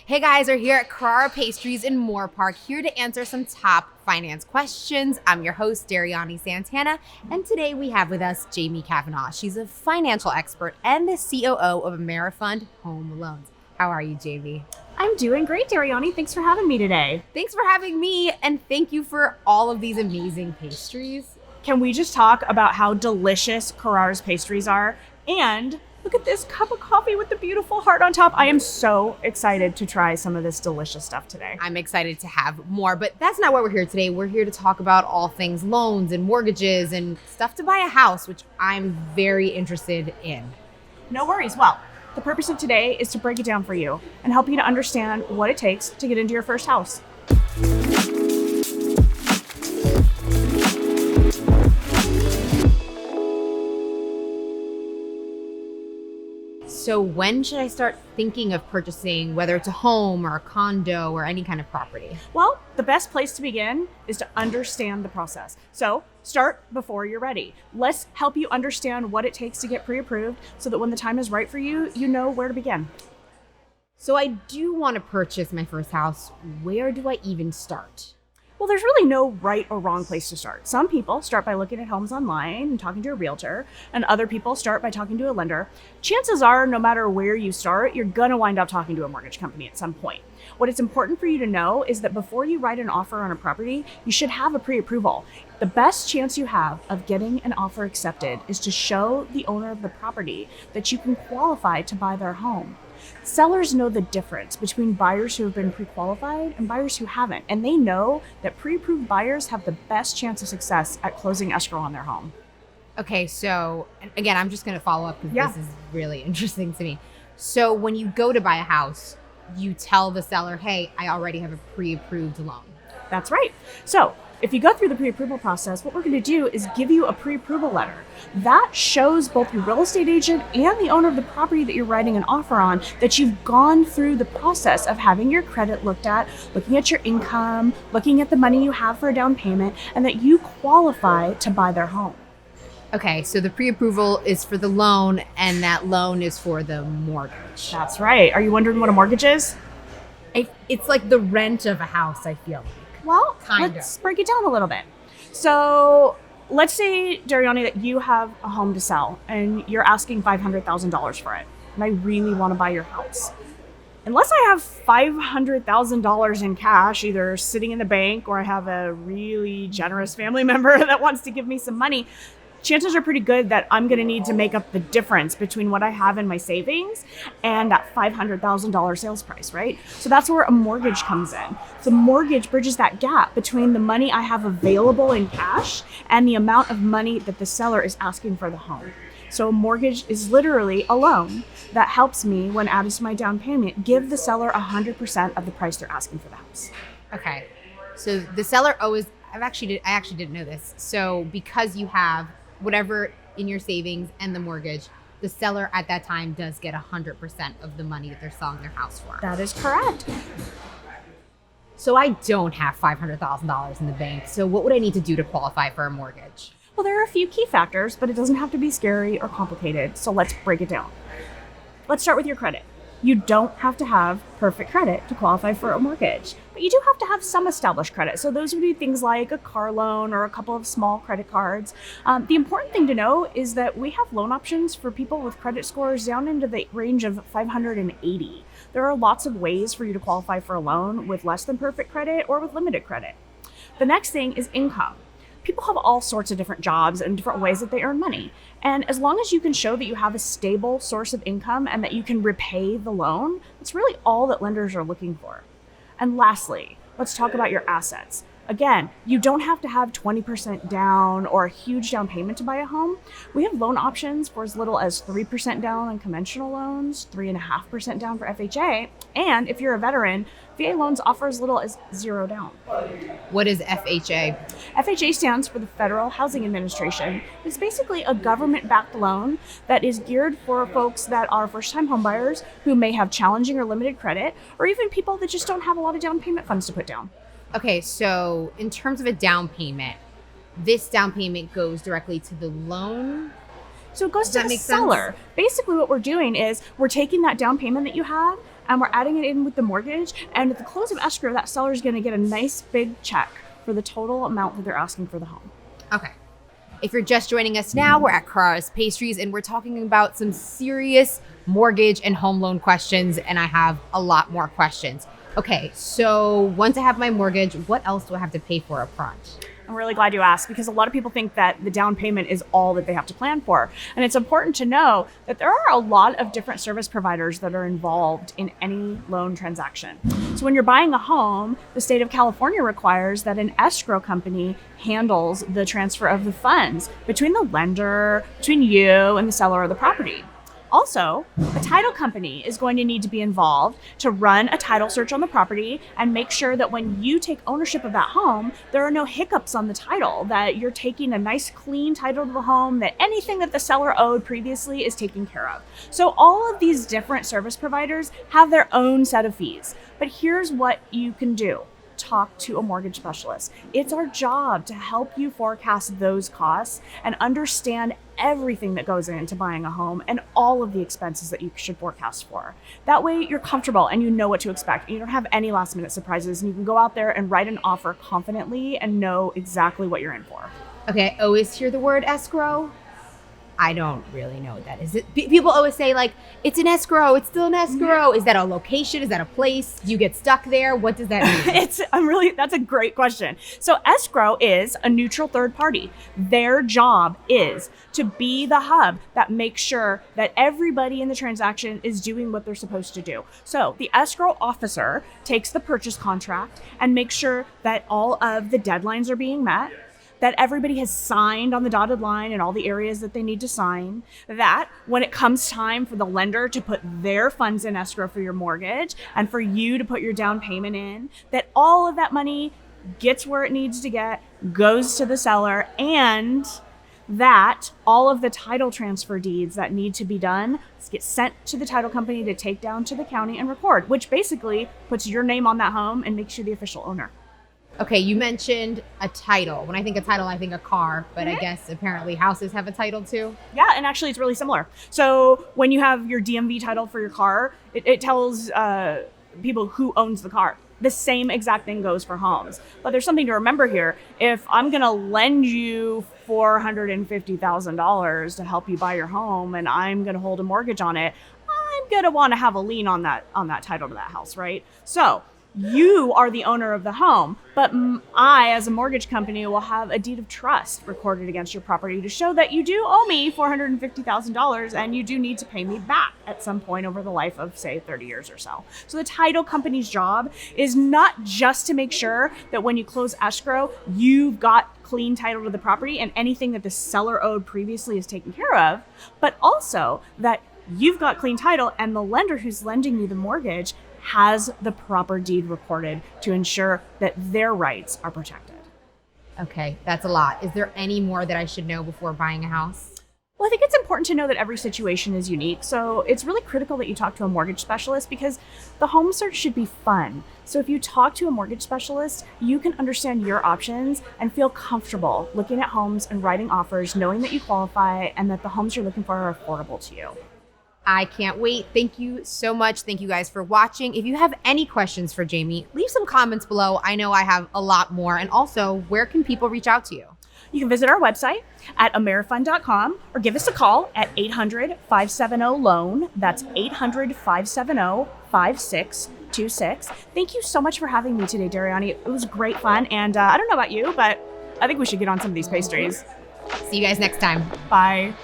Hey guys, we're here at Carrara Pastries in Moore Park, here to answer some top finance questions. I'm your host, Dariany Santana, and today we have with us Jamie Kavanaugh. She's a financial expert and the COO of Amerifund Home Loans. How are you, Jamie? I'm doing great, Dariany. Thanks for having me today. Thanks for having me, and thank you for all of these amazing pastries. Can we just talk about how delicious Carrara's pastries are? And look at this cup of coffee with the beautiful heart on top. I am so excited to try some of this delicious stuff today. I'm excited to have more, but that's not why we're here today. We're here to talk about all things loans and mortgages and stuff to buy a house, which I'm very interested in. No worries. Well, the purpose of today is to break it down for you and help you to understand what it takes to get into your first house. So when should I start thinking of purchasing, whether it's a home or a condo or any kind of property? Well, the best place to begin is to understand the process. So start before you're ready. Let's help you understand what it takes to get pre-approved so that when the time is right for you, you know where to begin. So I do want to purchase my first house. Where do I even start? Well, there's really no right or wrong place to start. Some people start by looking at homes online and talking to a realtor, and other people start by talking to a lender. Chances are, no matter where you start, you're going to wind up talking to a mortgage company at some point. What it's important for you to know is that before you write an offer on a property, you should have a pre-approval. The best chance you have of getting an offer accepted is to show the owner of the property that you can qualify to buy their home. Sellers know the difference between buyers who have been pre-qualified and buyers who haven't, and they know that pre-approved buyers have the best chance of success at closing escrow on their home. Okay, so again, I'm just going to follow up because Yeah. this is really interesting to me. So when you go to buy a house, you tell the seller, hey, I already have a pre-approved loan. That's right. So if you go through the pre-approval process, what we're going to do is give you a pre-approval letter. That shows both your real estate agent and the owner of the property that you're writing an offer on that you've gone through the process of having your credit looked at, looking at your income, looking at the money you have for a down payment, and that you qualify to buy their home. Okay, so the pre-approval is for the loan and that loan is for the mortgage. That's right. Are you wondering what a mortgage is? It's like the rent of a house, I feel like. Well, Kinda. let's break it down a little bit. So let's say, Dariany, that you have a home to sell and you're asking $500,000 for it. And I really want to buy your house. Unless I have $500,000 in cash, either sitting in the bank or I have a really generous family member that wants to give me some money, chances are pretty good that I'm going to need to make up the difference between what I have in my savings and that $500,000 sales price, right? So that's where a mortgage comes in. The mortgage bridges that gap between the money I have available in cash and the amount of money that the seller is asking for the home. So a mortgage is literally a loan that helps me, when added to my down payment, give the seller 100% of the price they're asking for the house. Okay, so the seller always, I actually didn't know this. So because you have whatever in your savings and the mortgage, the seller at that time does get 100% of the money that they're selling their house for. That is correct. So I don't have $500,000 in the bank. So what would I need to do to qualify for a mortgage? Well, there are a few key factors, but it doesn't have to be scary or complicated. So let's break it down. Let's start with your credit. You don't have to have perfect credit to qualify for a mortgage, but you do have to have some established credit. So those would be things like a car loan or a couple of small credit cards. The important thing to know is that we have loan options for people with credit scores down into the range of 580. There are lots of ways for you to qualify for a loan with less than perfect credit or with limited credit. The next thing is income. People have all sorts of different jobs and different ways that they earn money. And as long as you can show that you have a stable source of income and that you can repay the loan, that's really all that lenders are looking for. And lastly, let's talk about your assets. Again, you don't have to have 20% down or a huge down payment to buy a home. We have loan options for as little as 3% down on conventional loans, 3.5% down for FHA, and if you're a veteran, VA loans offer as little as 0 down. What is FHA? FHA stands for the Federal Housing Administration. It's basically a government-backed loan that is geared for folks that are first-time homebuyers who may have challenging or limited credit, or even people that just don't have a lot of down payment funds to put down. Okay, so in terms of a down payment, this down payment goes directly to the loan? So it goes Does to that the make sense? seller. Basically what we're doing is we're taking that down payment that you have and we're adding it in with the mortgage. And at the close of escrow, that seller is going to get a nice big check for the total amount that they're asking for the home. Okay. If you're just joining us now, we're at Carrara's Pastries and we're talking about some serious mortgage and home loan questions, and I have a lot more questions. Okay, so once I have my mortgage, what else do I have to pay for up front? I'm really glad you asked, because a lot of people think that the down payment is all that they have to plan for. And it's important to know that there are a lot of different service providers that are involved in any loan transaction. So when you're buying a home, the state of California requires that an escrow company handles the transfer of the funds between the lender, between you and the seller of the property. Also, a title company is going to need to be involved to run a title search on the property and make sure that when you take ownership of that home, there are no hiccups on the title, that you're taking a nice clean title to the home, that anything that the seller owed previously is taken care of. So all of these different service providers have their own set of fees. But here's what you can do. Talk to a mortgage specialist. It's our job to help you forecast those costs and understand everything that goes into buying a home and all of the expenses that you should forecast for. That way you're comfortable and you know what to expect. You don't have any last minute surprises, and you can go out there and write an offer confidently and know exactly what you're in for. Okay, I always hear the word escrow. I don't really know what that is. People always say, like, it's an escrow, it's still an escrow. Is that a location? Is that a place? Do you get stuck there? What does that mean? That's a great question. So escrow is a neutral third party. Their job is to be the hub that makes sure that everybody in the transaction is doing what they're supposed to do. So the escrow officer takes the purchase contract and makes sure that all of the deadlines are being met, that everybody has signed on the dotted line in all the areas that they need to sign, that when it comes time for the lender to put their funds in escrow for your mortgage and for you to put your down payment in, that all of that money gets where it needs to get, goes to the seller, and that all of the title transfer deeds that need to be done get sent to the title company to take down to the county and record, which basically puts your name on that home and makes you the official owner. Okay, you mentioned a title. When I think of title, I think of car, but I guess apparently houses have a title too. Yeah, and actually it's really similar. So when you have your DMV title for your car, it tells people who owns the car. The same exact thing goes for homes. But there's something to remember here. If I'm gonna lend you $450,000 to help you buy your home and I'm gonna hold a mortgage on it, I'm gonna wanna have a lien on that title to that house, right? So you are the owner of the home, but I, as a mortgage company, will have a deed of trust recorded against your property to show that you do owe me $450,000 and you do need to pay me back at some point over the life of, say, 30 years or so. So the title company's job is not just to make sure that when you close escrow, you've got clean title to the property and anything that the seller owed previously is taken care of, but also that you've got clean title and the lender who's lending you the mortgage has the proper deed recorded to ensure that their rights are protected. Okay, that's a lot. Is there any more that I should know before buying a house? Well, I think it's important to know that every situation is unique. So it's really critical that you talk to a mortgage specialist because the home search should be fun. So if you talk to a mortgage specialist, you can understand your options and feel comfortable looking at homes and writing offers, knowing that you qualify and that the homes you're looking for are affordable to you. I can't wait. Thank you so much. Thank you guys for watching. If you have any questions for Jamie, leave some comments below. I know I have a lot more. And also, where can people reach out to you? You can visit our website at amerifund.com or give us a call at 800-570-LOAN. That's 800-570-5626. Thank you so much for having me today, Dariany. It was great fun. And I don't know about you, but I think we should get on some of these pastries. See you guys next time. Bye.